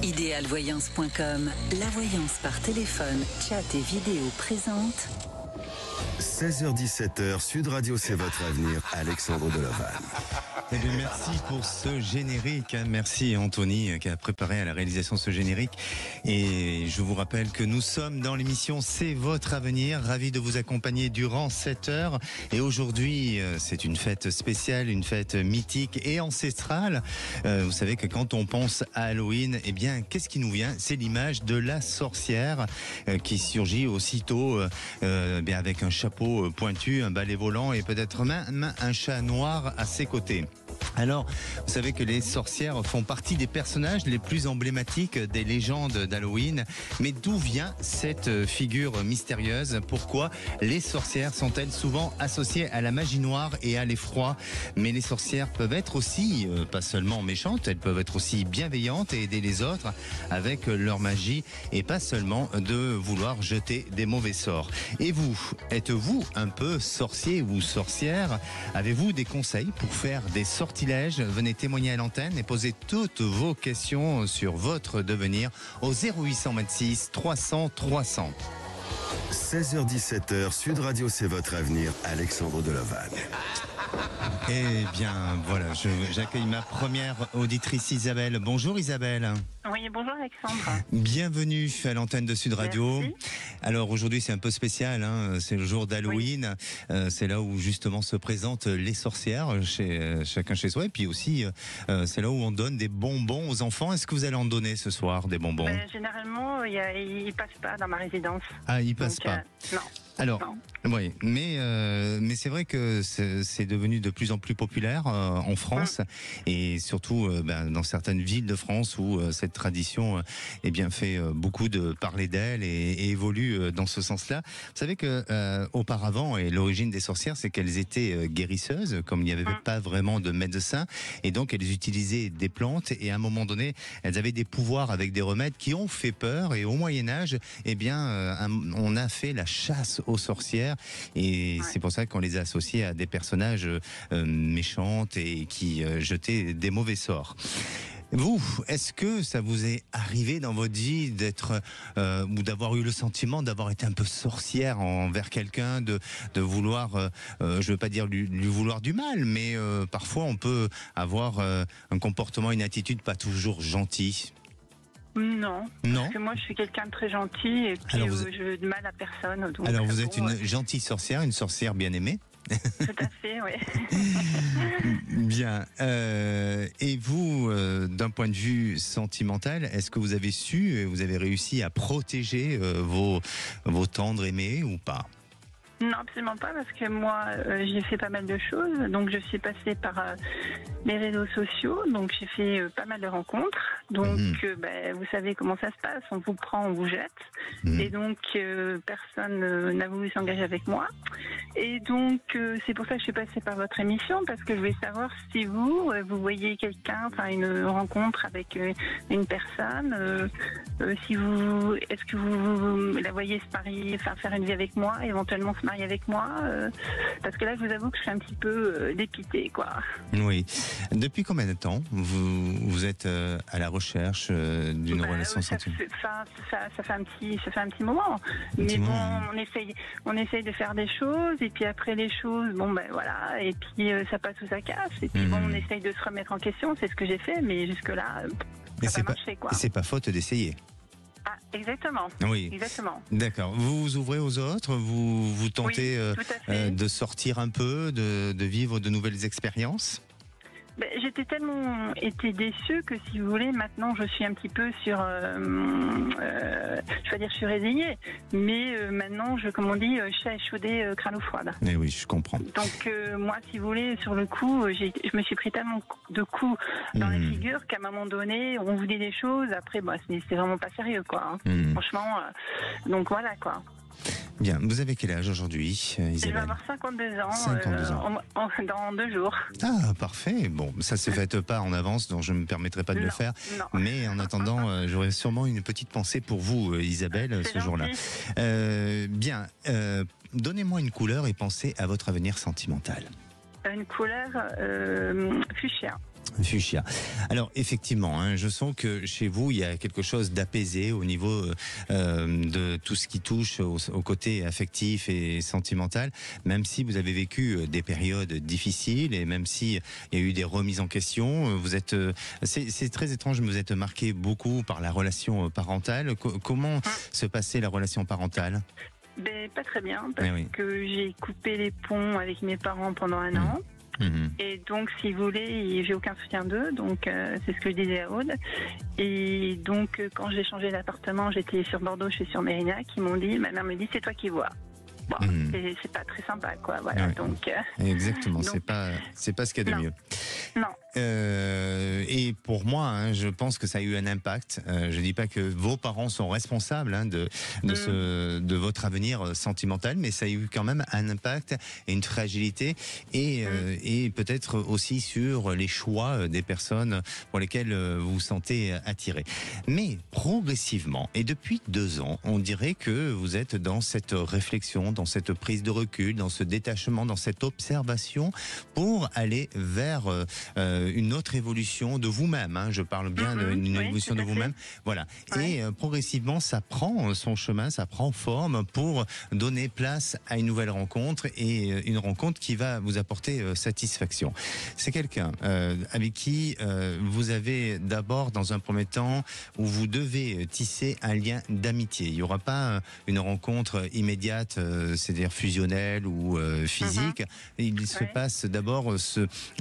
Idealvoyance.com, la voyance par téléphone, chat et vidéo présente. 16h-17h, Sud Radio, c'est votre avenir, Alexandre Delaval. Eh bien, merci pour ce générique. Merci Anthony qui a préparé à la réalisation ce générique. Et je vous rappelle que nous sommes dans l'émission C'est votre avenir. Ravi de vous accompagner durant 7 heures. Et aujourd'hui, c'est une fête spéciale, une fête mythique et ancestrale. Vous savez que quand on pense à Halloween, eh bien, qu'est-ce qui nous vient? C'est l'image de la sorcière qui surgit aussitôt bien avec un chapeau pointu, un balai volant et peut-être même un chat noir à ses côtés. Alors, vous savez que les sorcières font partie des personnages les plus emblématiques des légendes d'Halloween. Mais d'où vient cette figure mystérieuse? Pourquoi les sorcières sont-elles souvent associées à la magie noire et à l'effroi? Mais les sorcières peuvent être aussi, pas seulement méchantes, elles peuvent être aussi bienveillantes et aider les autres avec leur magie et pas seulement de vouloir jeter des mauvais sorts. Et vous, êtes-vous un peu sorcier ou sorcière? Avez-vous des conseils pour faire des sortilèges? Venez témoigner à l'antenne et poser toutes vos questions sur votre devenir au 0826 300 300. 16h-17h, Sud Radio, c'est votre avenir, Alexandre Delaval. Eh bien, voilà, j'accueille ma première auditrice Isabelle. Bonjour Isabelle. Oui, bonjour Alexandre. Bienvenue à l'antenne de Sud Radio. Merci. Alors aujourd'hui c'est un peu spécial, hein, c'est le jour d'Halloween, oui. C'est là où justement se présentent les sorcières, chacun chez soi, et puis aussi c'est là où on donne des bonbons aux enfants. Est-ce que vous allez en donner ce soir, des bonbons? Généralement, ils passent pas dans ma résidence. Ah, ils passent pas. Non. Alors, non. Oui, mais c'est vrai que c'est devenu de plus en plus populaire en France et surtout dans certaines villes de France où cette tradition eh bien fait beaucoup de parler d'elle et évolue dans ce sens-là. Vous savez que auparavant, et l'origine des sorcières, c'est qu'elles étaient guérisseuses, comme il n'y avait pas vraiment de médecins, et donc elles utilisaient des plantes et à un moment donné, elles avaient des pouvoirs avec des remèdes qui ont fait peur. Et au Moyen Âge, eh bien, on a fait la chasse aux sorcières. Et c'est pour ça qu'on les a associés à des personnages méchantes et qui jetaient des mauvais sorts. Vous, est-ce que ça vous est arrivé dans votre vie d'être ou d'avoir eu le sentiment d'avoir été un peu sorcière envers quelqu'un, de vouloir, je veux pas dire lui vouloir du mal, mais parfois on peut avoir un comportement, une attitude pas toujours gentille? Non, parce que moi je suis quelqu'un de très gentil et puis je veux de mal à personne. Donc alors vous êtes une gentille sorcière, une sorcière bien aimée? Tout à fait, oui. Bien. Et vous, d'un point de vue sentimental, est-ce que vous avez réussi à protéger vos tendres aimés ou pas? Non, absolument pas, parce que moi, j'ai fait pas mal de choses. Donc, je suis passée par les réseaux sociaux. Donc, j'ai fait pas mal de rencontres. Donc, vous savez comment ça se passe. On vous prend, on vous jette. Et donc, personne n'a voulu s'engager avec moi. Et donc, c'est pour ça que je suis passée par votre émission, parce que je voulais savoir si vous voyez quelqu'un, enfin, une rencontre avec une personne. Est-ce que vous la voyez se marier, enfin, faire une vie avec moi, éventuellement se marier avec moi, parce que là je vous avoue que je suis un petit peu dépitée, quoi. Oui. Depuis combien de temps vous êtes à la recherche d'une relation sentimentale? Ça fait un petit moment. Mais bon, on essaye de faire des choses et puis après les choses, voilà, et puis ça passe ou ça casse et puis on essaye de se remettre en question. C'est ce que j'ai fait, mais jusque là ça n'a pas marché, quoi. Et c'est pas faute d'essayer. Ah, exactement. Oui. Exactement. D'accord. Vous vous ouvrez aux autres, vous tentez de sortir un peu, de vivre de nouvelles expériences? J'étais tellement été déçue que, si vous voulez, maintenant je suis un petit peu sur, je vais dire, je suis résignée, mais maintenant comme on dit, chat échaudé, crâne ou froide. Eh oui, je comprends. Donc moi, si vous voulez, sur le coup, je me suis pris tellement de coups dans la figure qu'à un moment donné, on vous dit des choses, après, c'est vraiment pas sérieux, quoi. Franchement, donc voilà, quoi. Bien, vous avez quel âge aujourd'hui, Isabelle? Je vais avoir 52 ans, 52 ans. dans 2 jours. Ah, parfait. Bon, ça ne se fait pas en avance, donc je ne me permettrai pas de le faire. Non. Mais en attendant, j'aurai sûrement une petite pensée pour vous, Isabelle, ce jour-là. Bien, donnez-moi une couleur et pensez à votre avenir sentimental. Une couleur fuchsia. Fuchsia. Alors effectivement, hein, je sens que chez vous il y a quelque chose d'apaisé au niveau de tout ce qui touche au côté affectif et sentimental, même si vous avez vécu des périodes difficiles et même si il y a eu des remises en question. Vous êtes, c'est très étrange, mais vous êtes marqué beaucoup par la relation parentale. Comment se passait la relation parentale? Ben, pas très bien, parce que j'ai coupé les ponts avec mes parents pendant un an. Et donc, si vous voulez, j'ai aucun soutien d'eux, donc c'est ce que je disais à Aude. Et donc, quand j'ai changé d'appartement, j'étais sur Bordeaux, je suis sur Mérignac, ils m'ont dit, ma mère me dit, c'est toi qui vois. Bon, c'est pas très sympa, quoi. Voilà, donc. Exactement, donc, c'est pas ce qu'il y a de mieux. Non. Et pour moi, hein, je pense que ça a eu un impact. Je dis pas que vos parents sont responsables hein, de votre avenir sentimental, mais ça a eu quand même un impact et une fragilité et peut-être aussi sur les choix des personnes pour lesquelles vous vous sentez attiré. Mais progressivement, et depuis 2 ans, on dirait que vous êtes dans cette réflexion, dans cette prise de recul, dans ce détachement, dans cette observation pour aller vers une autre évolution de vous-même. Hein. Je parle bien d'une évolution de vous-même. Voilà. Et progressivement, ça prend son chemin, ça prend forme pour donner place à une nouvelle rencontre et une rencontre qui va vous apporter satisfaction. C'est quelqu'un avec qui vous avez d'abord, dans un premier temps, où vous devez tisser un lien d'amitié. Il n'y aura pas une rencontre immédiate, c'est-à-dire fusionnelle ou physique. Il se passe d'abord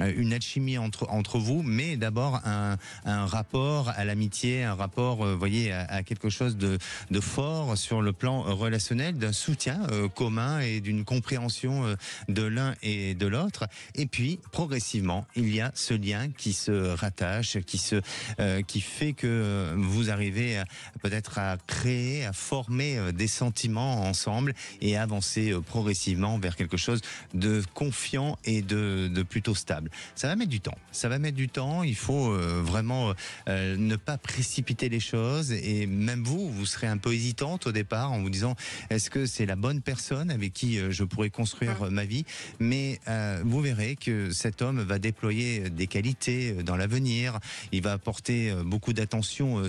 une alchimie entre vous, mais d'abord un rapport à l'amitié, un rapport, voyez, à quelque chose de fort sur le plan relationnel, d'un soutien commun et d'une compréhension de l'un et de l'autre. Et puis, progressivement, il y a ce lien qui se rattache, qui fait que vous arrivez peut-être à créer, à former des sentiments ensemble et avancer progressivement vers quelque chose de confiant et de plutôt stable. Ça va mettre du temps. Ça va mettre du temps. Il faut vraiment ne pas précipiter les choses. Et même vous serez un peu hésitante au départ en vous disant est-ce que c'est la bonne personne avec qui je pourrais construire ma vie? Mais vous verrez que cet homme va déployer des qualités dans l'avenir. Il va apporter beaucoup d'attention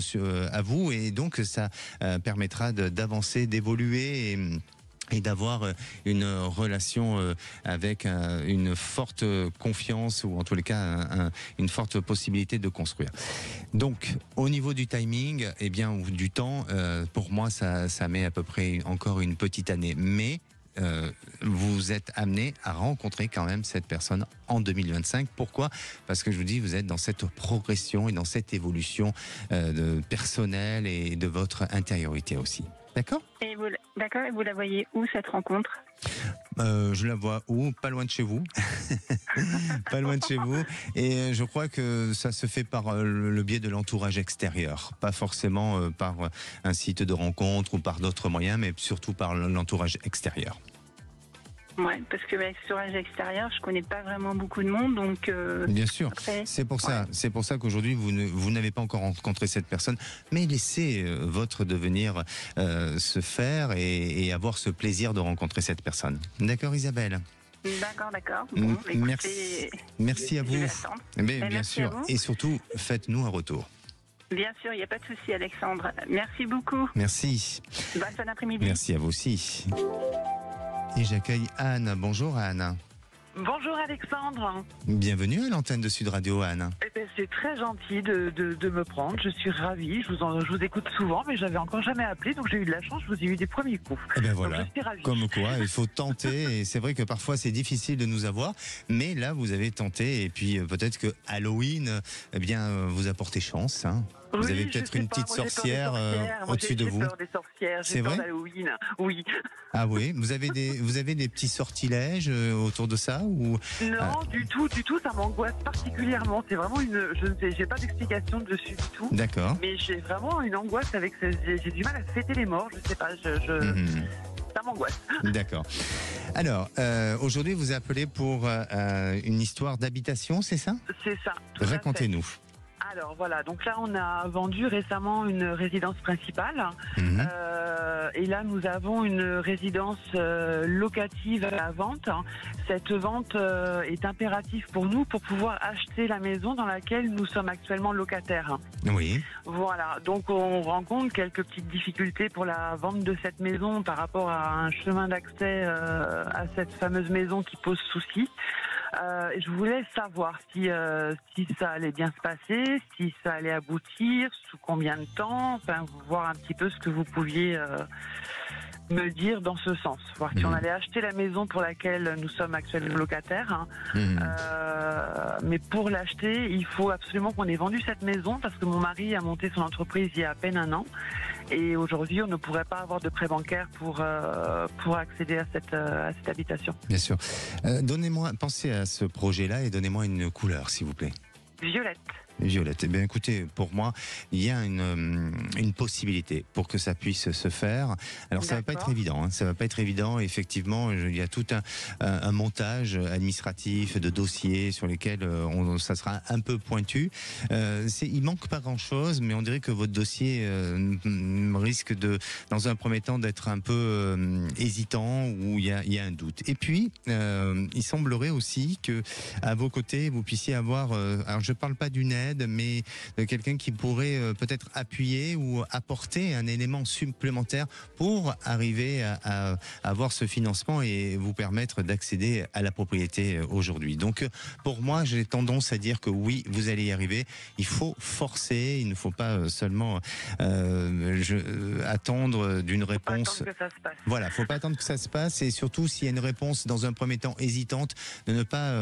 à vous et donc ça permettra d'avancer, d'évoluer et d'avoir une relation avec une forte confiance ou en tous les cas une forte possibilité de construire. Donc au niveau du timing, eh bien, ou du temps, pour moi ça met à peu près encore une petite année. Mais vous êtes amené à rencontrer quand même cette personne en 2025. Pourquoi? Parce que je vous dis, vous êtes dans cette progression et dans cette évolution personnelle et de votre intériorité aussi. D'accord? D'accord, et vous la voyez où cette rencontre? Je la vois où? Pas loin de chez vous. Pas loin de chez vous. Et je crois que ça se fait par le biais de l'entourage extérieur. Pas forcément par un site de rencontre ou par d'autres moyens, mais surtout par l'entourage extérieur. Ouais, parce que l'entourage extérieur, je connais pas vraiment beaucoup de monde, donc. Bien sûr, après, c'est pour ça qu'aujourd'hui vous n'avez pas encore rencontré cette personne, mais laissez votre devenir se faire et avoir ce plaisir de rencontrer cette personne. D'accord, Isabelle? D'accord. Bon, merci à vous. Mais bien sûr, et surtout faites-nous un retour. Bien sûr, il n'y a pas de souci, Alexandre. Merci beaucoup. Merci. Bon après-midi. Merci à vous aussi. Et j'accueille Anne. Bonjour Anne. Bonjour Alexandre. Bienvenue à l'antenne de Sud Radio, Anne. Eh ben, c'est très gentil de me prendre, je suis ravie, je vous écoute souvent, mais j'avais encore jamais appelé, donc j'ai eu de la chance, je vous ai eu des premiers coups. Et ben voilà, donc, je suis ravie. Comme quoi, il faut tenter, et c'est vrai que parfois c'est difficile de nous avoir, mais là vous avez tenté, et puis peut-être que Halloween, eh bien, vous apportez chance, hein. Vous avez peut-être une petite sorcière au-dessus de vous. J'ai peur des sorcières, j'ai peur d'Halloween, oui. Ah oui, vous avez des petits sortilèges autour de ça ou? Non, du tout, ça m'angoisse particulièrement. C'est vraiment je ne sais, j'ai pas d'explication dessus du tout. D'accord. Mais j'ai vraiment une angoisse avec j'ai du mal à fêter les morts, je sais pas, ça m'angoisse. D'accord. Alors, aujourd'hui vous appelez pour une histoire d'habitation, c'est ça? C'est ça. Racontez-nous. Alors voilà, donc là on a vendu récemment une résidence principale et là nous avons une résidence locative à la vente. Cette vente est impérative pour nous pour pouvoir acheter la maison dans laquelle nous sommes actuellement locataires. Oui. Voilà, donc on rencontre quelques petites difficultés pour la vente de cette maison par rapport à un chemin d'accès à cette fameuse maison qui pose souci. Je voulais savoir si ça allait bien se passer, si ça allait aboutir, sous combien de temps, enfin voir un petit peu ce que vous pouviez me dire dans ce sens. Voir si on allait acheter la maison pour laquelle nous sommes actuellement locataires. Mais pour l'acheter, il faut absolument qu'on ait vendu cette maison parce que mon mari a monté son entreprise il y a à peine un an. Et aujourd'hui, on ne pourrait pas avoir de prêt bancaire pour accéder à cette habitation. Bien sûr. Pensez à ce projet-là et donnez-moi une couleur, s'il vous plaît. Violette. Violette. Eh bien, écoutez, pour moi, il y a une possibilité pour que ça puisse se faire. Alors, ça va pas être évident. Hein. Ça va pas être évident. Effectivement, il y a tout un montage administratif de dossiers sur lesquels ça sera un peu pointu. Il manque pas grand-chose, mais on dirait que votre dossier risque dans un premier temps, d'être un peu hésitant ou il y a un doute. Et puis, il semblerait aussi que à vos côtés, vous puissiez avoir. Alors, je parle pas d'une aide, mais de quelqu'un qui pourrait peut-être appuyer ou apporter un élément supplémentaire pour arriver à avoir ce financement et vous permettre d'accéder à la propriété aujourd'hui. Donc pour moi, j'ai tendance à dire que oui, vous allez y arriver. Il faut forcer, il ne faut pas seulement attendre d'une réponse. Faut pas attendre que ça se passe. Voilà, faut pas attendre que ça se passe et surtout s'il y a une réponse dans un premier temps hésitante, de ne pas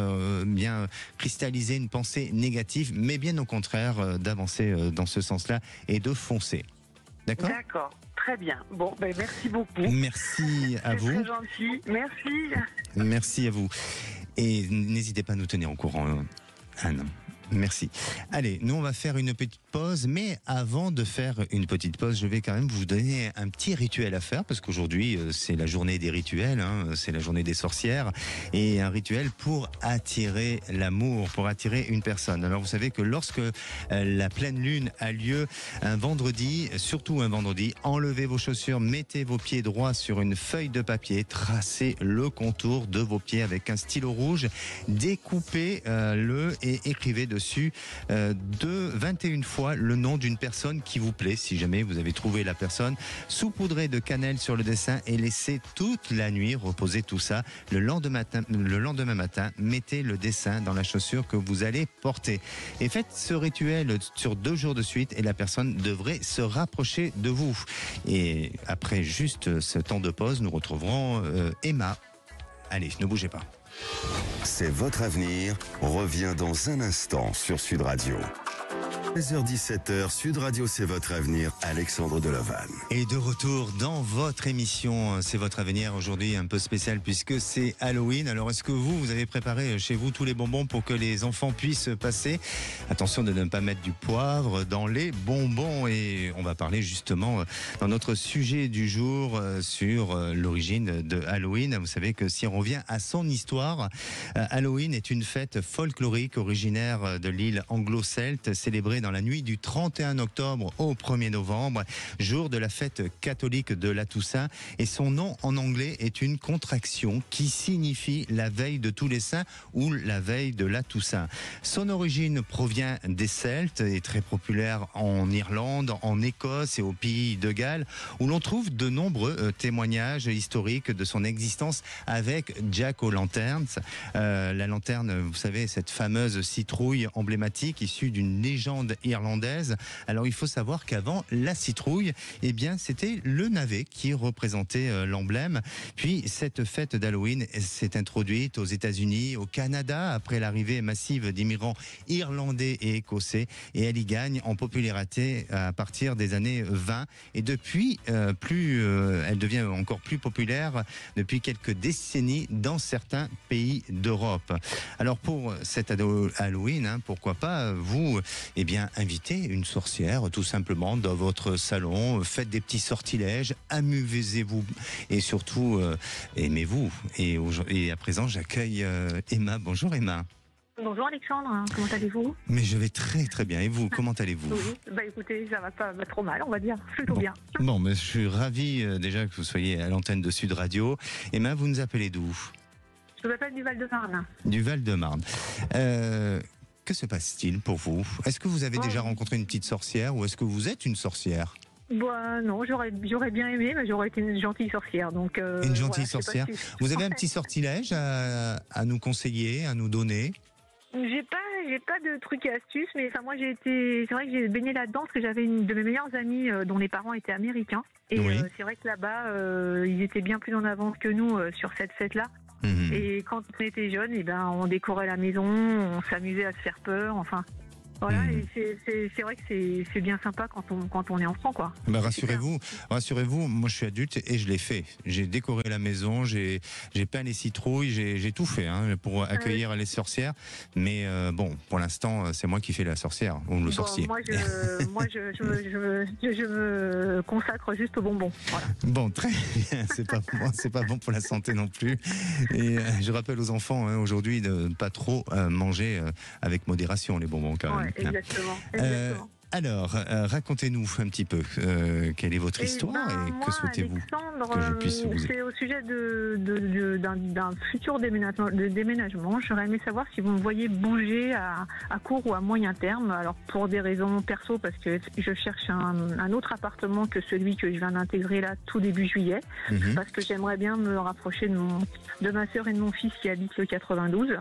bien cristalliser une pensée négative, mais bien au contraire d'avancer dans ce sens-là et de foncer. D'accord ? D'accord, très bien. Bon, merci beaucoup. Merci à vous. C'est très gentil, merci. Merci à vous. Et n'hésitez pas à nous tenir au courant, Anne. Merci. Allez, nous on va faire une petite pause, mais avant de faire une petite pause, je vais quand même vous donner un petit rituel à faire, parce qu'aujourd'hui c'est la journée des rituels, hein, c'est la journée des sorcières, et un rituel pour attirer l'amour, pour attirer une personne. Alors vous savez que lorsque la pleine lune a lieu un vendredi, surtout un vendredi, enlevez vos chaussures, mettez vos pieds droits sur une feuille de papier, tracez le contour de vos pieds avec un stylo rouge, découpez-le et écrivez dessus 21 fois le nom d'une personne qui vous plaît, si jamais vous avez trouvé la personne. Saupoudrez de cannelle sur le dessin et laissez toute la nuit reposer tout ça. Le lendemain matin, mettez le dessin dans la chaussure que vous allez porter. Et faites ce rituel sur 2 jours de suite et la personne devrait se rapprocher de vous. Et après juste ce temps de pause, nous retrouverons Emma. Allez, ne bougez pas. C'est votre avenir. Revient dans un instant sur Sud Radio. 16h-17h, Sud Radio, c'est votre avenir, Alexandre Delovan. Et de retour dans votre émission, c'est votre avenir aujourd'hui un peu spécial puisque c'est Halloween. Alors est-ce que vous avez préparé chez vous tous les bonbons pour que les enfants puissent passer? Attention de ne pas mettre du poivre dans les bonbons. Et on va parler justement dans notre sujet du jour sur l'origine de Halloween. Vous savez que si on revient à son histoire, Halloween est une fête folklorique originaire de l'île anglo-celte, célébrée dans la nuit du 31 octobre au 1er novembre, jour de la fête catholique de la Toussaint. Et son nom en anglais est une contraction qui signifie la veille de tous les saints ou la veille de la Toussaint. Son origine provient des Celtes et très populaire en Irlande, en Écosse et au pays de Galles, où l'on trouve de nombreux témoignages historiques de son existence avec Jack O'Lanterns. La lanterne, vous savez, cette fameuse citrouille emblématique issue d'une légende irlandaise. Alors il faut savoir qu'avant la citrouille, eh bien c'était le navet qui représentait l'emblème. Puis cette fête d'Halloween s'est introduite aux États-Unis, au Canada après l'arrivée massive d'immigrants irlandais et écossais, et elle y gagne en popularité à partir des années 20 et depuis elle devient encore plus populaire depuis quelques décennies dans certains pays d'Europe. Alors pour cette Halloween, pourquoi pas vous invitez une sorcière tout simplement dans votre salon, faites des petits sortilèges, amusez-vous et surtout aimez-vous. Et à présent j'accueille Emma. Bonjour Emma. Bonjour Alexandre, comment allez-vous? Mais je vais très très bien. Et vous, comment allez-vous? Oui, écoutez, ça va pas trop mal, on va dire, plutôt bien. Bon, mais je suis ravi déjà que vous soyez à l'antenne de Sud Radio. Emma, vous nous appelez d'où? Je vous appelle du Val-de-Marne. Du Val-de-Marne. Que se passe-t-il pour vous? Est-ce que vous avez déjà rencontré une petite sorcière ou est-ce que vous êtes une sorcière? Non, j'aurais bien aimé, mais j'aurais été une gentille sorcière. Donc, une gentille sorcière. Vous avez un petit sortilège à nous conseiller, à nous donner? J'ai pas de trucs et astuces, mais moi c'est vrai que j'ai baigné là-dedans parce que j'avais une de mes meilleures amies dont les parents étaient américains. Et Oui. c'est vrai que là-bas, ils étaient bien plus en avance que nous sur cette fête-là. Et quand on était jeunes, on décorait la maison, on s'amusait à se faire peur, enfin. Voilà, et c'est vrai que c'est bien sympa quand on est enfant, quoi. Bah, rassurez-vous, moi je suis adulte et je l'ai fait. J'ai décoré la maison, j'ai peint les citrouilles, j'ai tout fait pour accueillir les sorcières. Mais bon, pour l'instant, c'est moi qui fais la sorcière ou le sorcier. Moi, je me consacre juste aux bonbons. Voilà. Bon, très bien. C'est pas bon pour la santé non plus. Et je rappelle aux enfants aujourd'hui de ne pas trop manger avec modération les bonbons quand même. Exactement. Alors, racontez-nous un petit peu quelle est votre histoire et que souhaitez-vous que je puisse vous aider. C'est au sujet d'un futur déménagement. J'aurais aimé savoir si vous me voyez bouger à court ou à moyen terme. Alors pour des raisons perso, parce que je cherche un autre appartement que celui que je viens d'intégrer là tout début juillet, parce que j'aimerais bien me rapprocher de ma sœur et de mon fils qui habitent le 92.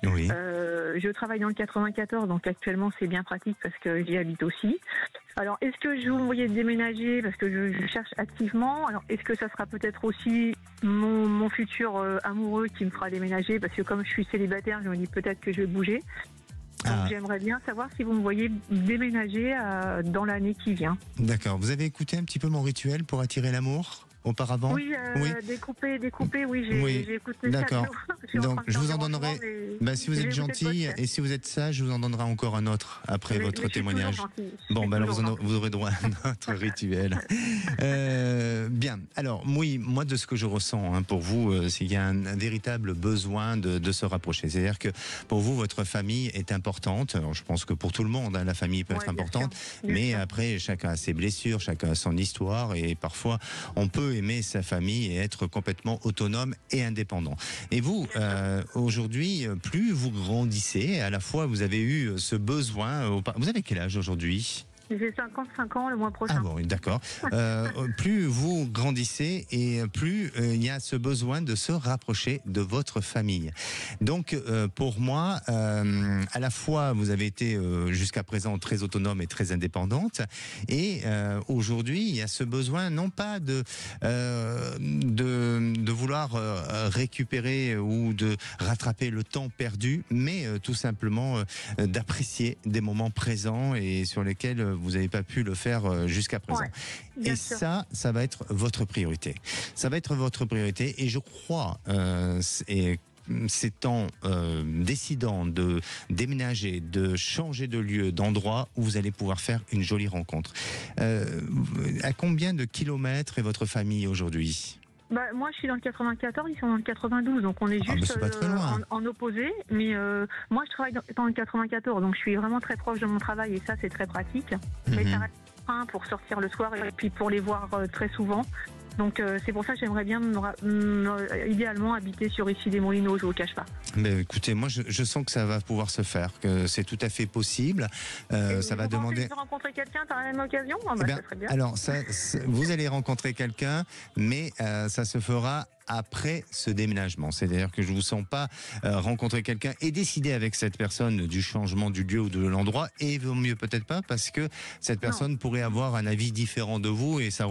Oui. Je travaille dans le 94, donc actuellement c'est bien pratique parce que j'y habite aussi. Alors, est-ce que je vous voyais déménager parce que je cherche activement? Alors, est-ce que ça sera peut-être aussi mon futur amoureux qui me fera déménager? Parce que comme je suis célibataire, je me dis peut-être que je vais bouger. Donc, j'aimerais bien savoir si vous me voyez déménager dans l'année qui vient. D'accord. Vous avez écouté un petit peu mon rituel pour attirer l'amour auparavant? Oui, découper, oui, j'ai écouté. D'accord. Donc, je vous en donnerai. donnerai. Si vous êtes gentil et si vous êtes sage, je vous en donnerai encore un autre après votre témoignage. Bon, alors vous aurez droit à un autre rituel. Bien. Alors, oui, moi, de ce que je ressens pour vous, c'est qu'il y a un véritable besoin de se rapprocher. C'est-à-dire que pour vous, votre famille est importante. Alors, je pense que pour tout le monde, la famille peut être importante. Mais après, chacun a ses blessures, chacun a son histoire. Et parfois, on peut aimer sa famille et être complètement autonome et indépendant. Et vous, aujourd'hui, plus vous grandissez, à la fois vous avez eu ce besoin. Vous avez quel âge aujourd'hui? J'ai 55 ans le mois prochain. Ah bon, d'accord. Plus vous grandissez et plus il y a ce besoin de se rapprocher de votre famille. Donc, pour moi, à la fois, vous avez été jusqu'à présent très autonome et très indépendante. Et aujourd'hui, il y a ce besoin, non pas de vouloir récupérer ou de rattraper le temps perdu, mais tout simplement d'apprécier des moments présents et sur lesquels vous n'avez pas pu le faire jusqu'à présent. Et ça va être votre priorité. Ça va être votre priorité et je crois, c'est en décidant de déménager, de changer de lieu, d'endroit où vous allez pouvoir faire une jolie rencontre. À combien de kilomètres est votre famille aujourd'hui ? Moi, je suis dans le 94, ils sont dans le 92, donc on est juste en opposé. Mais moi, je travaille dans le 94, donc je suis vraiment très proche de mon travail et ça, c'est très pratique. Mais ça reste un pour sortir le soir et puis pour les voir très souvent. Donc c'est pour ça que j'aimerais bien idéalement habiter sur Issy-les-Moulineaux, je vous le cache pas. Mais écoutez, moi je sens que ça va pouvoir se faire, que c'est tout à fait possible. Ça va demander. Vous rencontrer quelqu'un par la même occasion? Ça serait bien. Alors vous allez rencontrer quelqu'un, mais ça se fera après ce déménagement. C'est-à-dire que je ne vous sens pas rencontrer quelqu'un et décider avec cette personne du changement du lieu ou de l'endroit, et il vaut mieux peut-être pas parce que cette personne pourrait avoir un avis différent de vous et ça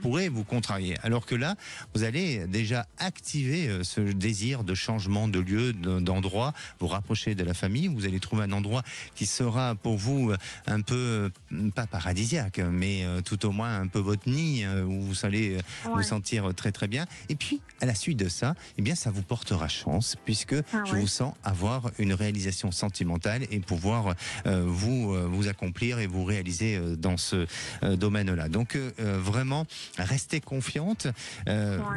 pourrait vous contrarier. Alors que là, vous allez déjà activer ce désir de changement de lieu, d'endroit, vous rapprocher de la famille, vous allez trouver un endroit qui sera pour vous un peu, pas paradisiaque, mais tout au moins un peu votre nid, où vous allez vous sentir très très bien. Et puis, à la suite de ça, eh bien, ça vous portera chance, puisque je vous sens avoir une réalisation sentimentale et pouvoir vous accomplir et vous réaliser dans ce domaine-là. Donc, vraiment, restez confiante.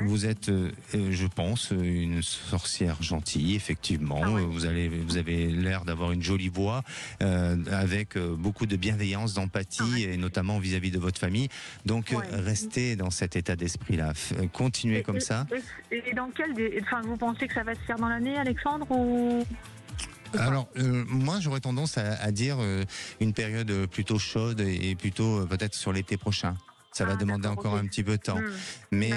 Vous êtes, je pense, une sorcière gentille, effectivement. Vous avez l'air d'avoir une jolie voix, avec beaucoup de bienveillance, d'empathie, et notamment vis-à-vis de votre famille. Donc, restez dans cet état d'esprit-là. Continuez comme ça. Et dans vous pensez que ça va se faire dans l'année, Alexandre, ou... Alors, moi, j'aurais tendance à dire une période plutôt chaude et plutôt peut-être sur l'été prochain. Ça va demander encore un petit peu de temps. Mais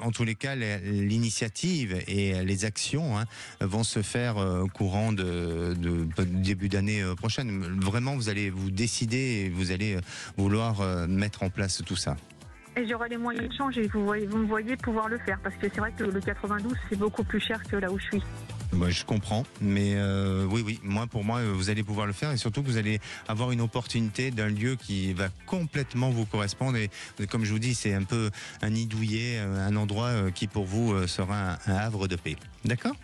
en tous les cas, l'initiative et les actions vont se faire au courant de début d'année prochaine. Vraiment, vous allez vous décider et vous allez vouloir mettre en place tout ça. Et j'aurai les moyens de changer. Vous me voyez pouvoir le faire, parce que c'est vrai que le 92, c'est beaucoup plus cher que là où je suis. Moi, je comprends, mais oui, pour moi, vous allez pouvoir le faire, et surtout que vous allez avoir une opportunité d'un lieu qui va complètement vous correspondre. Et comme je vous dis, c'est un peu un nid douillet, un endroit qui pour vous sera un havre de paix. D'accord ?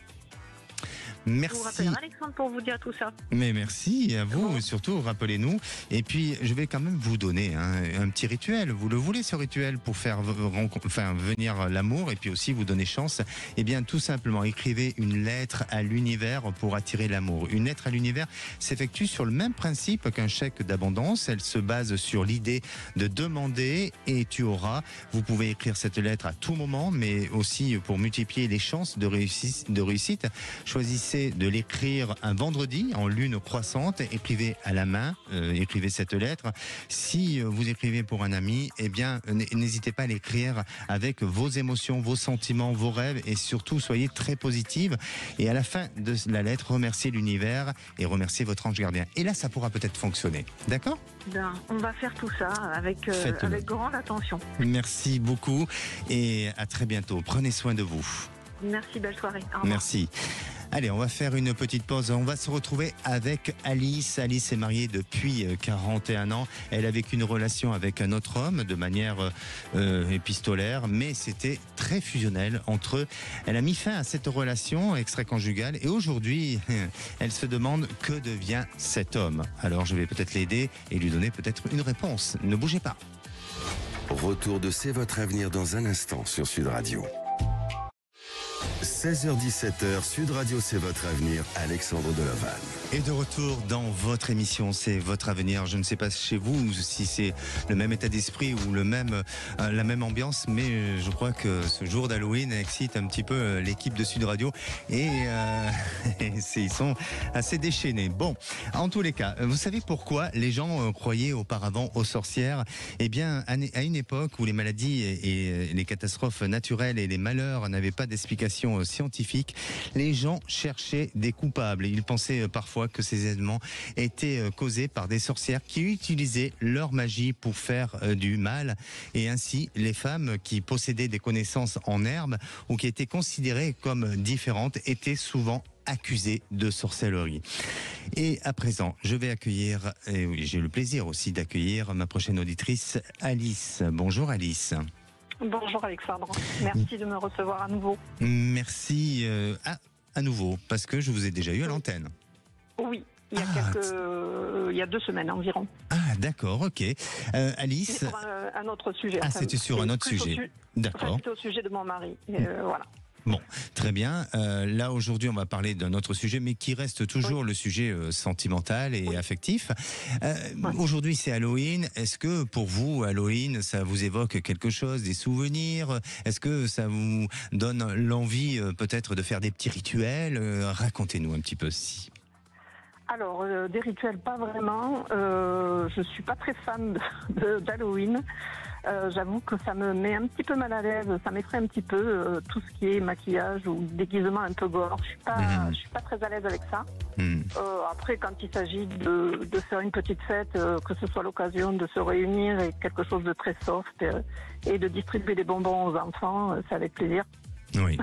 Merci. Je vous rappellerai, Alexandre, pour vous dire tout ça. Mais merci à vous, surtout, rappelez-nous. Et puis, je vais quand même vous donner un petit rituel. Vous le voulez, ce rituel, pour faire venir l'amour et puis aussi vous donner chance? Eh bien, tout simplement, écrivez une lettre à l'univers pour attirer l'amour. Une lettre à l'univers s'effectue sur le même principe qu'un chèque d'abondance. Elle se base sur l'idée de demander et tu auras. Vous pouvez écrire cette lettre à tout moment, mais aussi pour multiplier les chances de réussite. Choisissez de l'écrire un vendredi en lune croissante. Écrivez à la main, écrivez cette lettre. Si vous écrivez pour un ami, eh bien, n'hésitez pas à l'écrire avec vos émotions, vos sentiments, vos rêves, et surtout soyez très positive. Et à la fin de la lettre, remerciez l'univers et remerciez votre ange gardien. Et là, ça pourra peut-être fonctionner. D'accord ? Bien, on va faire tout ça avec grande attention. Merci beaucoup et à très bientôt. Prenez soin de vous. Merci, belle soirée. Au revoir. Merci. Allez, on va faire une petite pause. On va se retrouver avec Alice. Alice est mariée depuis 41 ans. Elle a vécu une relation avec un autre homme de manière épistolaire, mais c'était très fusionnel entre eux. Elle a mis fin à cette relation extra-conjugale et aujourd'hui, elle se demande que devient cet homme. Alors, je vais peut-être l'aider et lui donner peut-être une réponse. Ne bougez pas. Retour de C'est votre avenir dans un instant sur Sud Radio. 16h-17h, Sud Radio, c'est votre avenir, Alexandre Delaval. Et de retour dans votre émission, c'est votre avenir. Je ne sais pas chez vous si c'est le même état d'esprit ou la même ambiance, mais je crois que ce jour d'Halloween excite un petit peu l'équipe de Sud Radio et ils sont assez déchaînés. Bon, en tous les cas, vous savez pourquoi les gens croyaient auparavant aux sorcières? Eh bien, à une époque où les maladies et les catastrophes naturelles et les malheurs n'avaient pas d'explication scientifique, les gens cherchaient des coupables. Ils pensaient parfois que ces événements étaient causés par des sorcières qui utilisaient leur magie pour faire du mal. Et ainsi, les femmes qui possédaient des connaissances en herbes ou qui étaient considérées comme différentes étaient souvent accusées de sorcellerie. Et à présent, je vais accueillir, et oui, j'ai le plaisir aussi d'accueillir ma prochaine auditrice, Alice. Bonjour Alice. Bonjour Alexandre, merci de me recevoir à nouveau. Merci à nouveau, parce que je vous ai déjà eu à l'antenne. Oui, il y a 2 semaines environ. Ah d'accord, ok. Alice... C'était sur un autre sujet. Ah, c'était sur un autre sujet. D'accord. C'était au sujet de mon mari, voilà. Bon, très bien. Là, aujourd'hui, on va parler d'un autre sujet, mais qui reste toujours le sujet sentimental et affectif. Aujourd'hui, c'est Halloween. Est-ce que, pour vous, Halloween, ça vous évoque quelque chose, des souvenirs? Est-ce que ça vous donne l'envie, peut-être, de faire des petits rituels? Racontez-nous un petit peu, si. Alors, des rituels, pas vraiment. Je suis pas très fan d'Halloween. J'avoue que ça me met un petit peu mal à l'aise, ça m'effraie un petit peu tout ce qui est maquillage ou déguisement un peu gore. Je suis pas très à l'aise avec ça. Après, quand il s'agit de faire une petite fête, que ce soit l'occasion de se réunir et quelque chose de très soft et de distribuer des bonbons aux enfants, c'est avec plaisir. Oui,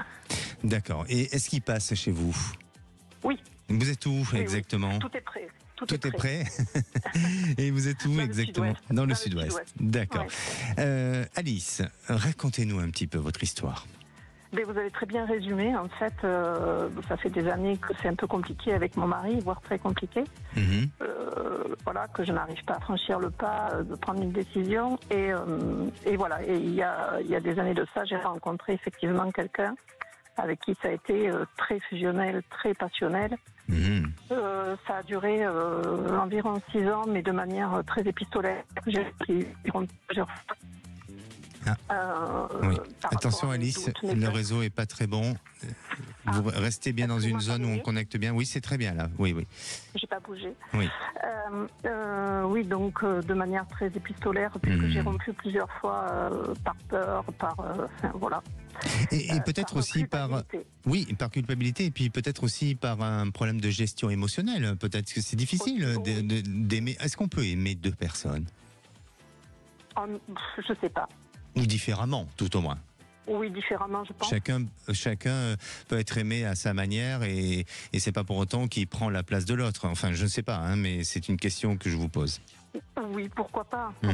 d'accord. Et est-ce qu'il passe chez vous? Oui. Vous êtes où exactement? Oui. Tout est prêt. Tout est prêt. Et vous êtes où exactement? Dans le sud-ouest. D'accord. Ouais. Alice, racontez-nous un petit peu votre histoire. Mais vous avez très bien résumé. En fait, ça fait des années que c'est un peu compliqué avec mon mari, voire très compliqué. Voilà, que je n'arrive pas à franchir le pas de prendre une décision. Et voilà. Et il y a des années de ça, j'ai rencontré effectivement quelqu'un avec qui ça a été très fusionnel, très passionnel. Ça a duré environ 6 ans, mais de manière très épistolaire. J'ai écrit plusieurs fois. Oui. Attention Alice, le réseau est pas très bon. Vous restez bien dans une zone où on connecte bien. Oui, c'est très bien là. Oui. J'ai pas bougé. Oui. Oui, donc de manière très épistolaire, puisque j'ai rompu plusieurs fois par peur, enfin voilà. Et peut-être aussi par culpabilité, et puis peut-être aussi par un problème de gestion émotionnelle. Peut-être que c'est difficile d'aimer. Est-ce qu'on peut aimer 2 personnes? Je sais pas. Ou différemment, tout au moins. Oui, différemment, je pense. Chacun peut être aimé à sa manière, et c'est pas pour autant qu'il prend la place de l'autre. Enfin, je ne sais pas, hein, mais c'est une question que je vous pose. Oui, pourquoi pas, mais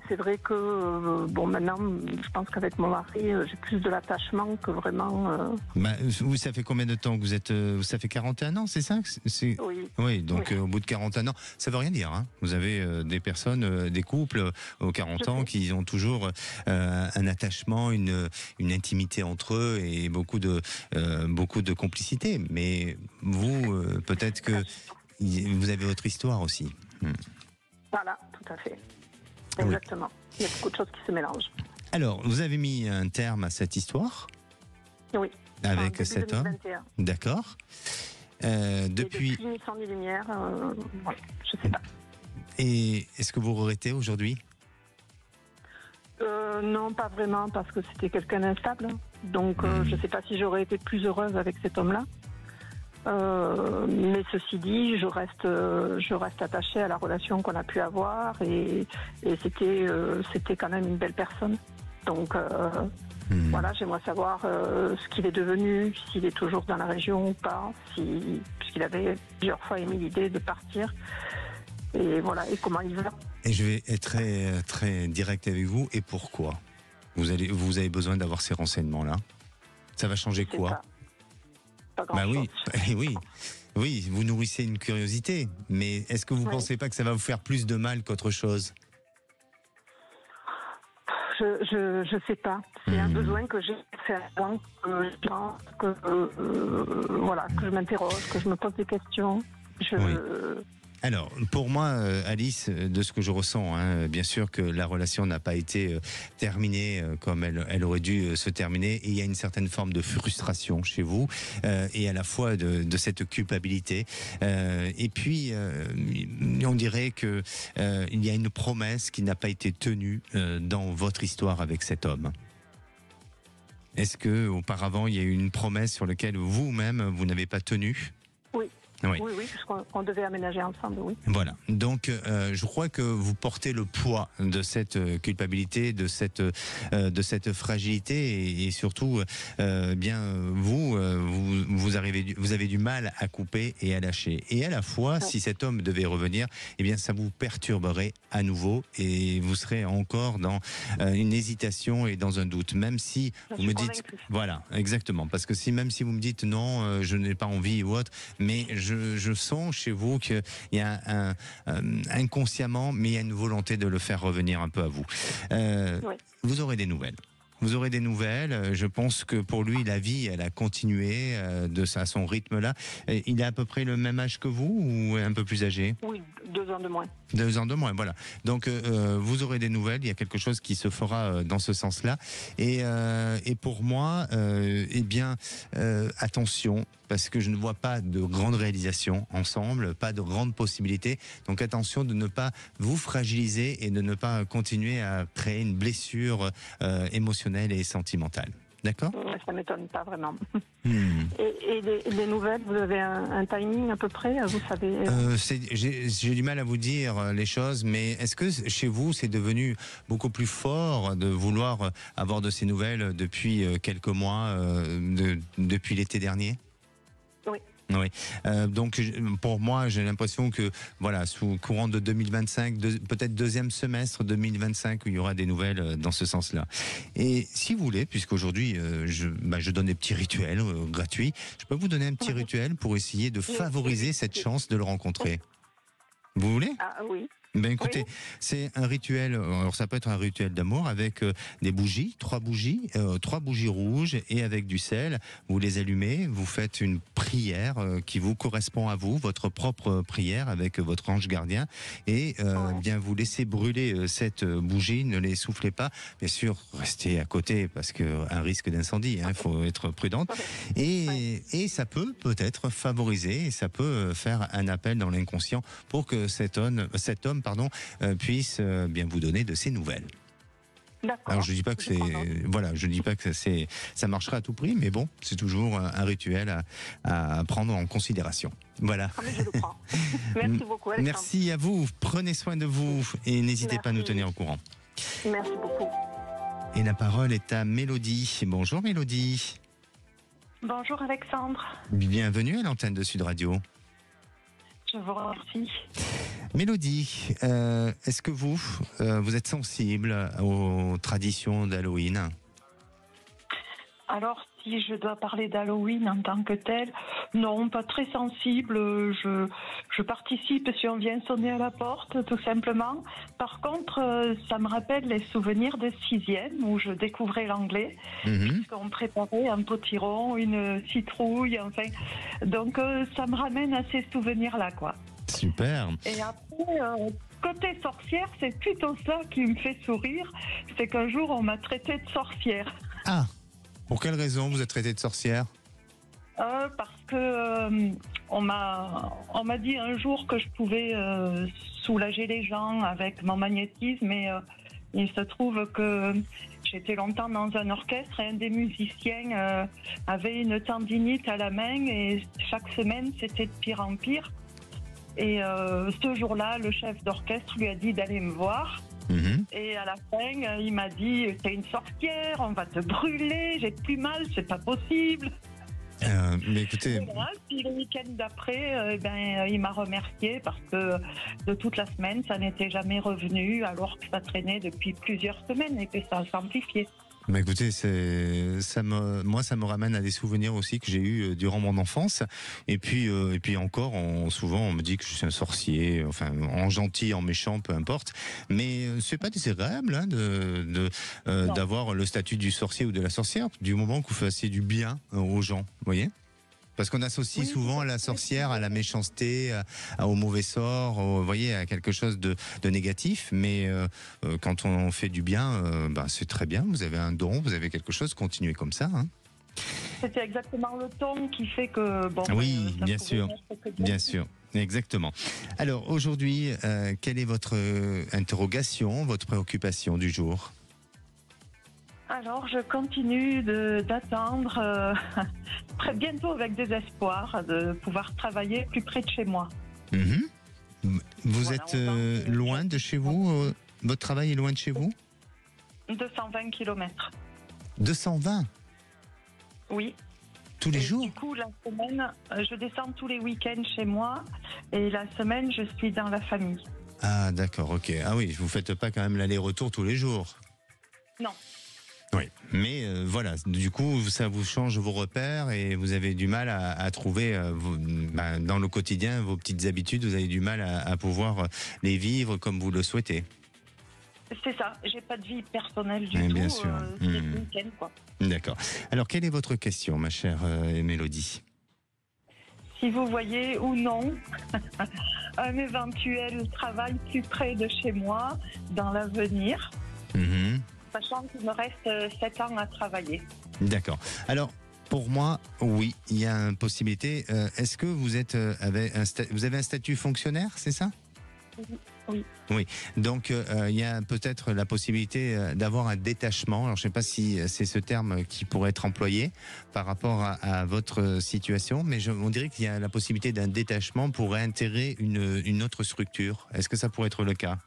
c'est vrai que maintenant, je pense qu'avec mon mari, j'ai plus de l'attachement que vraiment. Vous, ça fait combien de temps que vous êtes ça fait 41 ans, c'est ça? Oui. Oui, donc au bout de 41 ans, ça veut rien dire. Hein. Vous avez des personnes, des couples aux 40 ans qui ont toujours un attachement, une intimité entre eux et beaucoup de complicité. Mais vous, peut-être que vous avez votre histoire aussi. Voilà, tout à fait. Exactement. Il y a beaucoup de choses qui se mélangent. Alors, vous avez mis un terme à cette histoire? Oui. Avec cet homme? D'accord. Depuis Nuit sans ni lumière, je sais pas. Et est-ce que vous regrettez aujourd'hui? Non, pas vraiment, parce que c'était quelqu'un d'instable. Donc, je sais pas si j'aurais été plus heureuse avec cet homme-là. Mais ceci dit, je reste attachée à la relation qu'on a pu avoir, et c'était quand même une belle personne. Donc voilà, j'aimerais savoir ce qu'il est devenu, s'il est toujours dans la région ou pas, puisqu'il avait plusieurs fois émis l'idée de partir, et voilà, et comment il va. Et je vais être très, très direct avec vous. Et pourquoi vous avez besoin d'avoir ces renseignements-là? Ça va changer quoi? Oui, vous nourrissez une curiosité, mais est-ce que vous ne pensez pas que ça va vous faire plus de mal qu'autre chose? Je sais pas. C'est un besoin que j'ai fait avant, que je m'interroge, que je me pose des questions. Alors, pour moi, Alice, de ce que je ressens, hein, bien sûr que la relation n'a pas été terminée comme elle aurait dû se terminer, et il y a une certaine forme de frustration chez vous, et à la fois de cette culpabilité. Et puis, on dirait que il y a une promesse qui n'a pas été tenue dans votre histoire avec cet homme. Est-ce que auparavant il y a eu une promesse sur laquelle vous-même vous n'avez pas tenu? Oui, puisqu'on devait aménager ensemble, oui. Voilà, donc je crois que vous portez le poids de cette culpabilité, de cette fragilité, et surtout, vous avez du mal à couper et à lâcher. Et à la fois, si cet homme devait revenir, eh bien ça vous perturberait à nouveau, et vous serez encore dans une hésitation et dans un doute, même si vous me dites, voilà, exactement, parce que même si vous me dites non, je n'ai pas envie ou autre, mais je sens chez vous qu'il y a inconsciemment, mais il y a une volonté de le faire revenir un peu à vous. Vous aurez des nouvelles. Vous aurez des nouvelles. Je pense que pour lui, la vie, elle a continué à son rythme-là. Il a à peu près le même âge que vous, ou un peu plus âgé? Oui, 2 ans de moins. 2 ans de moins, voilà. Donc, vous aurez des nouvelles. Il y a quelque chose qui se fera dans ce sens-là. Et pour moi, attention, parce que je ne vois pas de grandes réalisations ensemble, pas de grandes possibilités. Donc attention de ne pas vous fragiliser et de ne pas continuer à créer une blessure émotionnelle et sentimentale. D'accord ? Ça ne m'étonne pas vraiment. Et les nouvelles, vous avez un timing à peu près, vous savez j'ai du mal à vous dire les choses, mais est-ce que chez vous, c'est devenu beaucoup plus fort de vouloir avoir de ces nouvelles depuis quelques mois, depuis l'été dernier ? Oui. Donc pour moi, j'ai l'impression que voilà, sous courant de 2025, peut-être deuxième semestre 2025, où il y aura des nouvelles dans ce sens-là. Et si vous voulez, puisqu'aujourd'hui je donne des petits rituels gratuits, je peux vous donner un petit rituel pour essayer de favoriser cette chance de le rencontrer. Vous voulez ? Ah oui. Ben écoutez, c'est un rituel. Alors ça peut être un rituel d'amour avec des bougies, trois bougies rouges et avec du sel. Vous les allumez, vous faites une prière qui vous correspond à vous, votre propre prière avec votre ange gardien, et bien vous laissez brûler cette bougie. Ne les soufflez pas, bien sûr, restez à côté parce que un risque d'incendie. Il faut être prudente. Et ça peut peut-être favoriser, et ça peut faire un appel dans l'inconscient pour que cet homme puisse bien vous donner de ses nouvelles. D'accord. Alors je dis pas que je dis pas que ça marchera à tout prix, mais bon, c'est toujours un rituel à prendre en considération. Voilà. Ah, mais je le prends. Merci beaucoup, Alexandre. Merci à vous. Prenez soin de vous et n'hésitez pas à nous tenir au courant. Merci beaucoup. Et la parole est à Mélodie. Bonjour Mélodie. Bonjour Alexandre. Bienvenue à l'antenne de Sud Radio. Je vous remercie. Mélodie, est-ce que vous êtes sensible aux traditions d'Halloween ? Alors, si je dois parler d'Halloween en tant que tel, non, pas très sensible. Je participe si on vient sonner à la porte, tout simplement. Par contre, ça me rappelle les souvenirs de 6e où je découvrais l'anglais. On préparait un potiron, une citrouille, enfin. Donc, ça me ramène à ces souvenirs-là, quoi. Super. Et après, côté sorcière, c'est plutôt ça qui me fait sourire. C'est qu'un jour, on m'a traité de sorcière. Ah, pour quelle raison vous êtes traitée de sorcière ? Parce que on m'a dit un jour que je pouvais soulager les gens avec mon magnétisme, et il se trouve que j'étais longtemps dans un orchestre et un des musiciens avait une tendinite à la main, et chaque semaine c'était de pire en pire. Et ce jour-là, le chef d'orchestre lui a dit d'aller me voir. Et à la fin, il m'a dit « T'es une sorcière, on va te brûler, j'ai plus mal, c'est pas possible ». Mais écoutez... Voilà. Puis le week-end d'après, il m'a remercié parce que de toute la semaine, ça n'était jamais revenu, alors que ça traînait depuis plusieurs semaines et que ça s'amplifiait. Mais écoutez, ça me ramène à des souvenirs aussi que j'ai eu durant mon enfance. Et puis encore, souvent on me dit que je suis un sorcier, enfin en gentil, en méchant, peu importe. Mais c'est pas désagréable d'avoir le statut du sorcier ou de la sorcière, du moment que vous fassiez du bien aux gens, vous voyez ? Parce qu'on associe souvent la sorcière à la méchanceté, au mauvais sort, vous voyez, à quelque chose de négatif. Mais quand on fait du bien, c'est très bien. Vous avez un don, vous avez quelque chose, continuez comme ça. Hein. C'était exactement le ton qui fait que... Oui, bien sûr, exactement. Alors aujourd'hui, quelle est votre interrogation, votre préoccupation du jour ? Alors, je continue d'attendre très bientôt avec désespoir de pouvoir travailler plus près de chez moi. Vous êtes loin de chez vous ? Votre travail est loin de chez vous ? 220 km. 220 ? Oui. Tous les jours ? Du coup, la semaine, je descends tous les week-ends chez moi et la semaine, je suis dans la famille. Ah, d'accord, ok. Ah oui, vous ne faites pas quand même l'aller-retour tous les jours ? Non. Oui, mais voilà, du coup, ça vous change vos repères et vous avez du mal à trouver, dans le quotidien, vos petites habitudes, vous avez du mal à pouvoir les vivre comme vous le souhaitez. C'est ça, j'ai pas de vie personnelle du tout. Bien sûr. C'est le week-end, quoi. D'accord. Alors, quelle est votre question, ma chère Mélodie ? Si vous voyez ou non un éventuel travail plus près de chez moi dans l'avenir. Sachant qu'il me reste 7 ans à travailler. D'accord. Alors, pour moi, oui, il y a une possibilité. Est-ce que vous vous avez un statut fonctionnaire, c'est ça ? Oui. Oui. Donc, il y a peut-être la possibilité d'avoir un détachement. Alors, je ne sais pas si c'est ce terme qui pourrait être employé par rapport à votre situation, mais on dirait qu'il y a la possibilité d'un détachement pour réintégrer une autre structure. Est-ce que ça pourrait être le cas ?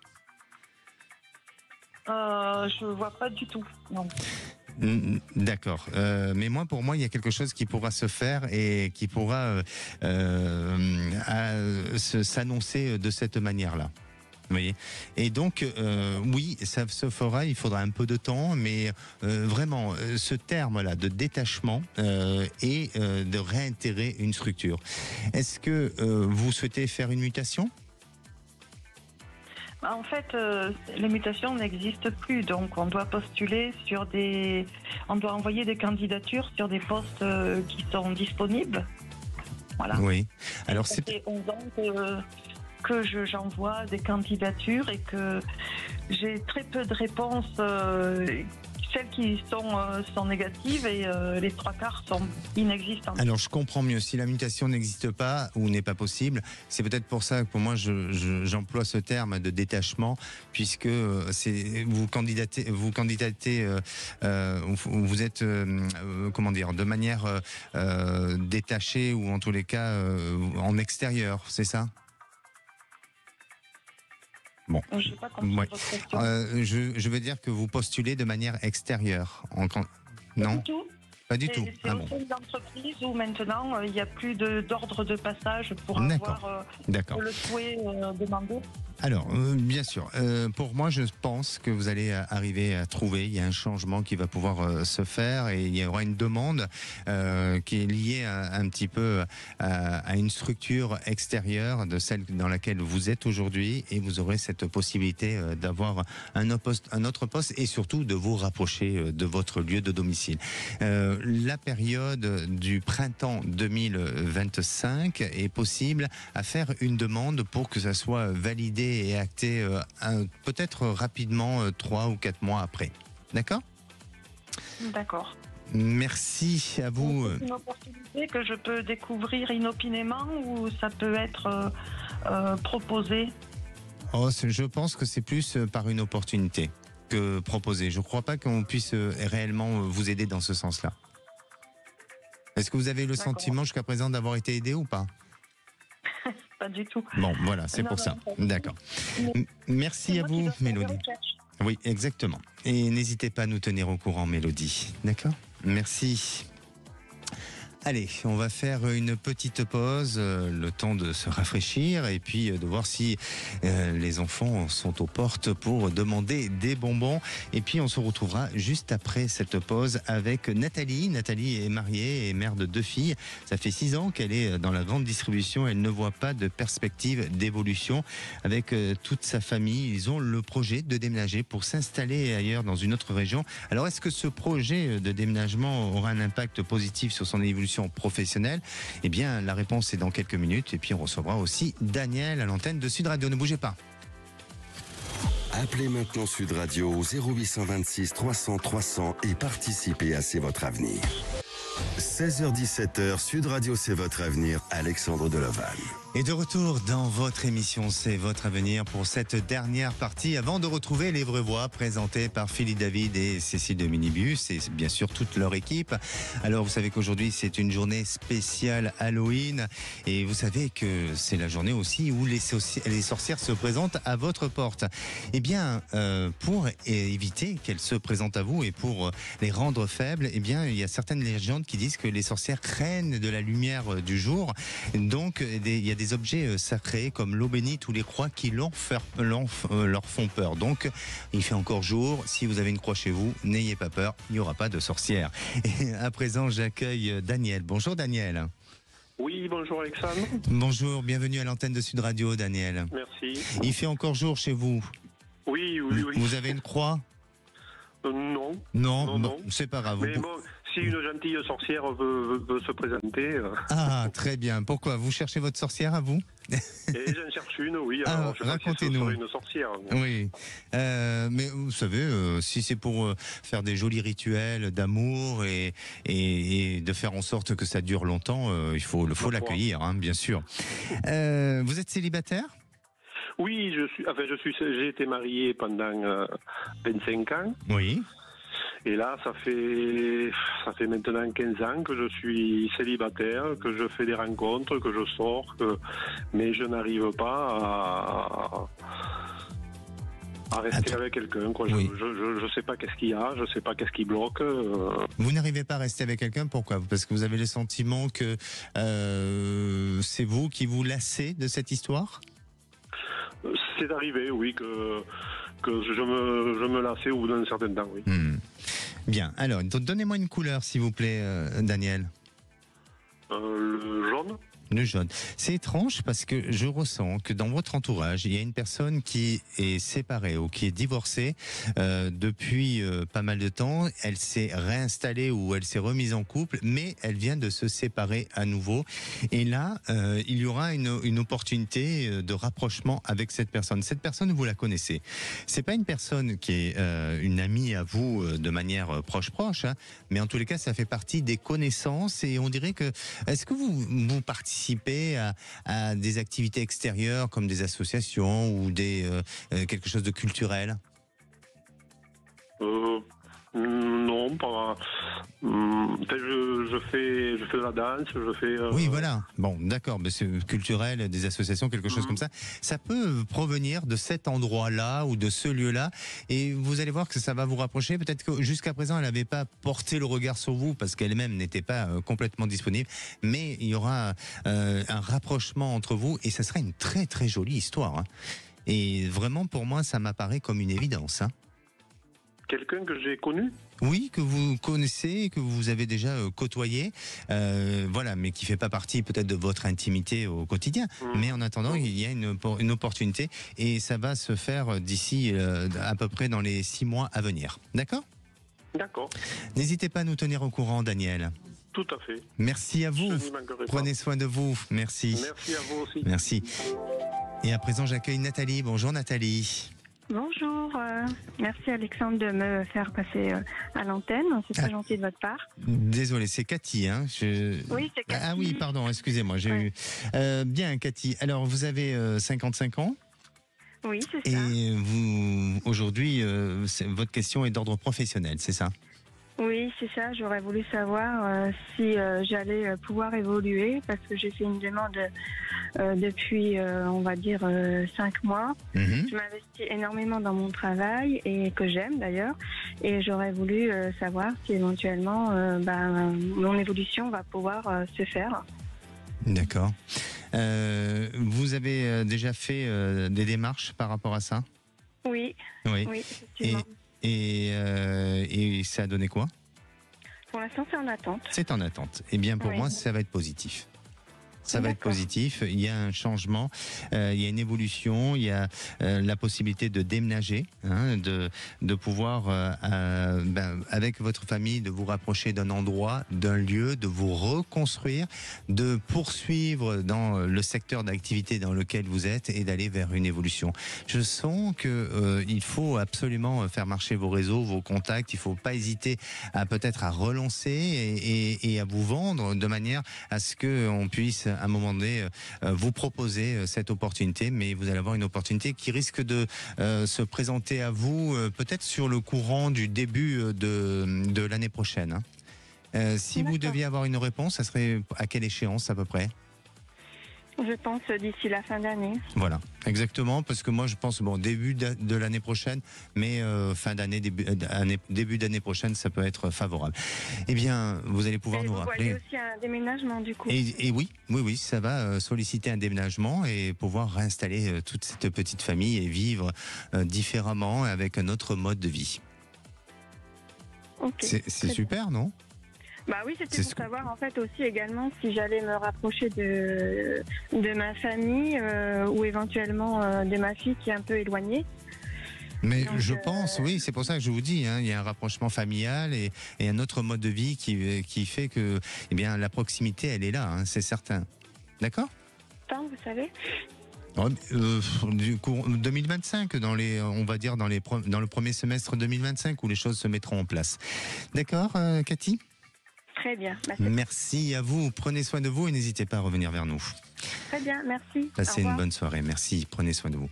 Je vois pas du tout, non. D'accord. Mais pour moi, il y a quelque chose qui pourra se faire et qui pourra s'annoncer de cette manière-là. Vous voyez. Et donc, oui, ça se fera, il faudra un peu de temps, mais vraiment, ce terme-là de détachement et de réintégrer une structure. Est-ce que vous souhaitez faire une mutation ? En fait, les mutations n'existent plus, donc on doit postuler on doit envoyer des candidatures sur des postes qui sont disponibles. Voilà. Oui. Alors ça fait 11 ans que j'envoie des candidatures et que j'ai très peu de réponses. Celles qui sont négatives et les 3/4 sont inexistantes. Alors je comprends mieux. Si la mutation n'existe pas ou n'est pas possible, c'est peut-être pour ça que pour moi j'emploie ce terme de détachement, puisque vous candidatez, vous êtes comment dire, de manière détachée ou en tous les cas en extérieur, c'est ça ? Bon. Je n'ai pas compris votre question. Je veux dire que vous postulez de manière extérieure. Non ? Pas du tout. Pas du tout. C'est au sein de l'entreprise où maintenant il n'y a plus d'ordre de passage pour avoir le souhait demandé. Alors, bien sûr, pour moi, je pense que vous allez arriver à trouver, il y a un changement qui va pouvoir se faire et il y aura une demande qui est liée un petit peu à une structure extérieure de celle dans laquelle vous êtes aujourd'hui et vous aurez cette possibilité d'avoir un autre poste et surtout de vous rapprocher de votre lieu de domicile. La période du printemps 2025 est possible à faire une demande pour que ça soit validé et acté peut-être rapidement 3 ou 4 mois après. D'accord ? D'accord. Merci à vous. C'est une opportunité que je peux découvrir inopinément ou ça peut être proposé ? Je pense que c'est plus par une opportunité que proposé. Je ne crois pas qu'on puisse réellement vous aider dans ce sens-là. Est-ce que vous avez le sentiment jusqu'à présent d'avoir été aidé ou pas ? Pas du tout. Bon, voilà, c'est pour ça. D'accord. Merci à vous, Mélodie. Oui, exactement. Et n'hésitez pas à nous tenir au courant, Mélodie. D'accord ? Merci. Allez, on va faire une petite pause, le temps de se rafraîchir et puis de voir si les enfants sont aux portes pour demander des bonbons. Et puis on se retrouvera juste après cette pause avec Nathalie. Nathalie est mariée et mère de 2 filles. Ça fait 6 ans qu'elle est dans la grande distribution. Elle ne voit pas de perspective d'évolution. Avec toute sa famille, ils ont le projet de déménager pour s'installer ailleurs dans une autre région. Alors est-ce que ce projet de déménagement aura un impact positif sur son évolution professionnelle? Eh bien, la réponse est dans quelques minutes. Et puis, on recevra aussi Daniel à l'antenne de Sud Radio. Ne bougez pas. Appelez maintenant Sud Radio au 0826 300 300 et participez à C'est votre avenir. 16h-17h, Sud Radio, c'est votre avenir. Alexandre Deleval. Et de retour dans votre émission C'est votre avenir pour cette dernière partie avant de retrouver les vraies voix présentées par Philippe David et Cécile de Minibus et bien sûr toute leur équipe. Alors vous savez qu'aujourd'hui c'est une journée spéciale Halloween et vous savez que c'est la journée aussi où les sorcières se présentent à votre porte. Eh bien pour éviter qu'elles se présentent à vous et pour les rendre faibles, eh bien il y a certaines légendes qui disent que les sorcières craignent de la lumière du jour. Donc il y a des objets sacrés comme l'eau bénite ou les croix qui leur font peur. Donc, il fait encore jour. Si vous avez une croix chez vous, n'ayez pas peur, il n'y aura pas de sorcière. Et à présent, j'accueille Daniel. Bonjour Daniel. Oui, bonjour Alexandre. Bonjour, bienvenue à l'antenne de Sud Radio, Daniel. Merci. Il fait encore jour chez vous? Oui. Vous avez une croix? Non. Non, c'est pas grave. Mais bon, si une gentille sorcière veut se présenter... Ah, très bien. Pourquoi? Vous cherchez votre sorcière à vous? Et j'en cherche une, oui. Alors, racontez-nous. Une sorcière. Oui. Mais vous savez, si c'est pour faire des jolis rituels d'amour et de faire en sorte que ça dure longtemps, il faut l'accueillir, hein, bien sûr. Vous êtes célibataire? Oui, j'ai été marié pendant 25 ans. Oui. Et là, ça fait maintenant 15 ans que je suis célibataire, que je fais des rencontres, que je sors, mais je n'arrive pas à rester avec quelqu'un. Quoi. Oui. Je sais pas qu'est-ce qu'il y a, je sais pas qu'est-ce qui bloque. Vous n'arrivez pas à rester avec quelqu'un, pourquoi? Parce que vous avez le sentiment que c'est vous qui vous lassez de cette histoire? C'est arrivé, oui, que je me lassais au bout d'un certain temps, oui. Bien, alors donnez-moi une couleur s'il vous plaît, Daniel. Le jaune. Le jaune. C'est étrange parce que je ressens que dans votre entourage, il y a une personne qui est séparée ou qui est divorcée depuis pas mal de temps. Elle s'est réinstallée ou elle s'est remise en couple, mais elle vient de se séparer à nouveau. Et là, il y aura une opportunité de rapprochement avec cette personne. Cette personne, vous la connaissez. C'est pas une personne qui est une amie à vous de manière proche, hein, mais en tous les cas, ça fait partie des connaissances et on dirait que... Est-ce que vous participez à des activités extérieures comme des associations ou quelque chose de culturel? Non, pas. Je fais de la danse, je fais. Oui, voilà. Bon, d'accord. Mais c'est culturel, des associations, quelque chose comme ça. Ça peut provenir de cet endroit-là ou de ce lieu-là, et vous allez voir que ça va vous rapprocher. Peut-être que jusqu'à présent, elle n'avait pas porté le regard sur vous parce qu'elle-même n'était pas complètement disponible. Mais il y aura un rapprochement entre vous, et ça sera une très très jolie histoire. Hein. Et vraiment, pour moi, ça m'apparaît comme une évidence. Hein. Quelqu'un que j'ai connu? Oui, que vous connaissez, que vous avez déjà côtoyé, voilà, mais qui fait pas partie peut-être de votre intimité au quotidien. Mais en attendant, il y a une opportunité et ça va se faire d'ici à peu près dans les 6 mois à venir. D'accord ? D'accord. N'hésitez pas à nous tenir au courant, Daniel. Tout à fait. Merci à vous. Prenez soin de vous. Merci. Merci à vous aussi. Merci. Et à présent, j'accueille Nathalie. Bonjour Nathalie. Bonjour, merci Alexandre de me faire passer à l'antenne, c'est très gentil de votre part. Désolé, c'est Cathy. Hein. Oui, c'est Cathy. Ah oui, pardon, excusez-moi. Bien, Cathy. Alors, vous avez 55 ans. Oui, c'est ça. Et vous, aujourd'hui, votre question est d'ordre professionnel, c'est ça ? Oui, c'est ça. J'aurais voulu savoir si j'allais pouvoir évoluer parce que j'ai fait une demande depuis, on va dire, 5 mois. Je m'investis énormément dans mon travail et que j'aime d'ailleurs. Et j'aurais voulu savoir si éventuellement mon évolution va pouvoir se faire. D'accord. Vous avez déjà fait des démarches par rapport à ça ? Oui. Oui. Effectivement. Et ça a donné quoi ? Pour l'instant, c'est en attente. C'est en attente. Eh bien, pour moi, ça va être positif. Ça va être positif. Il y a un changement, il y a une évolution, il y a la possibilité de déménager, hein, de pouvoir, avec votre famille, de vous rapprocher d'un endroit, d'un lieu, de vous reconstruire, de poursuivre dans le secteur d'activité dans lequel vous êtes et d'aller vers une évolution. Je sens que il faut absolument faire marcher vos réseaux, vos contacts. Il ne faut pas hésiter à peut-être à relancer et à vous vendre de manière à ce qu'on puisse à un moment donné vous proposer cette opportunité, mais vous allez avoir une opportunité qui risque de se présenter à vous peut-être sur le courant du début de l'année prochaine. Si vous deviez avoir une réponse, ça serait à quelle échéance à peu près ? Je pense d'ici la fin d'année. Voilà, exactement, parce que moi je pense début de l'année prochaine, mais fin d'année, début d'année prochaine, ça peut être favorable. Eh bien, vous allez pouvoir nous rappeler. Vous voyez aussi un déménagement du coup. Et oui, ça va solliciter un déménagement et pouvoir réinstaller toute cette petite famille et vivre différemment avec un autre mode de vie. Okay, c'est super, non ? Bah oui, c'était pour savoir en fait aussi également si j'allais me rapprocher de ma famille ou éventuellement de ma fille qui est un peu éloignée. Mais donc, je pense, oui, c'est pour ça que je vous dis, hein, il y a un rapprochement familial et un autre mode de vie qui fait que, eh bien, la proximité, elle est là, hein, c'est certain. D'accord ? Vous savez ? Du coup, 2025, on va dire dans le premier semestre 2025 où les choses se mettront en place. D'accord, Cathy ? Très bien. Merci à vous. Prenez soin de vous et n'hésitez pas à revenir vers nous. Très bien, merci. Passez une bonne soirée. Merci. Prenez soin de vous.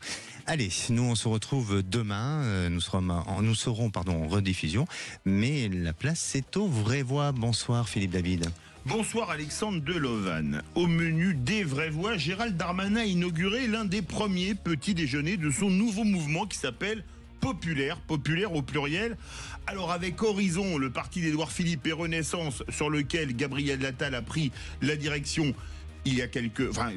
Allez, nous on se retrouve demain. Nous serons en rediffusion. Mais la place, c'est aux vraies voix. Bonsoir Philippe David. Bonsoir Alexandre Delovan. Au menu des vraies voix, Gérald Darmanin a inauguré l'un des premiers petits déjeuners de son nouveau mouvement qui s'appelle populaire au pluriel. Alors avec Horizon, le parti d'Édouard Philippe, et Renaissance, sur lequel Gabriel Attal a pris la direction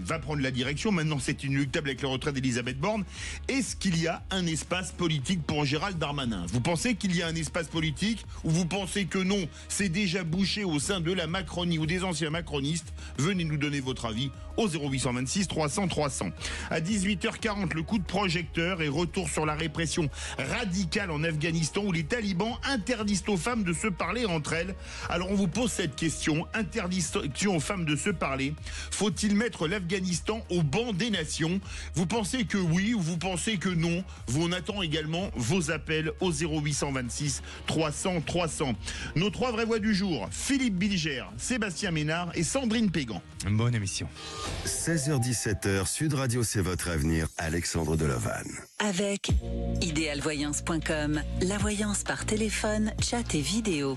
va prendre la direction. Maintenant, c'est inéluctable avec le retrait d'Elisabeth Borne. Est-ce qu'il y a un espace politique pour Gérald Darmanin? Vous pensez qu'il y a un espace politique, ou vous pensez que non, c'est déjà bouché au sein de la Macronie ou des anciens macronistes? Venez nous donner votre avis au 0826 300 300. À 18h40, le coup de projecteur et retour sur la répression radicale en Afghanistan, où les talibans interdisent aux femmes de se parler entre elles. Alors on vous pose cette question: interdiction aux femmes de se parler, faut-il mettre l'Afghanistan au banc des nations? Vous pensez que oui ou vous pensez que non? On attend également vos appels au 0826 300 300. Nos 3 vraies voix du jour: Philippe Bilger, Sébastien Ménard et Sandrine Pégan. Bonne émission. 16h-17h, Sud Radio, c'est votre avenir, Alexandre Delovan. Avec idéalvoyance.com, la voyance par téléphone, chat et vidéo.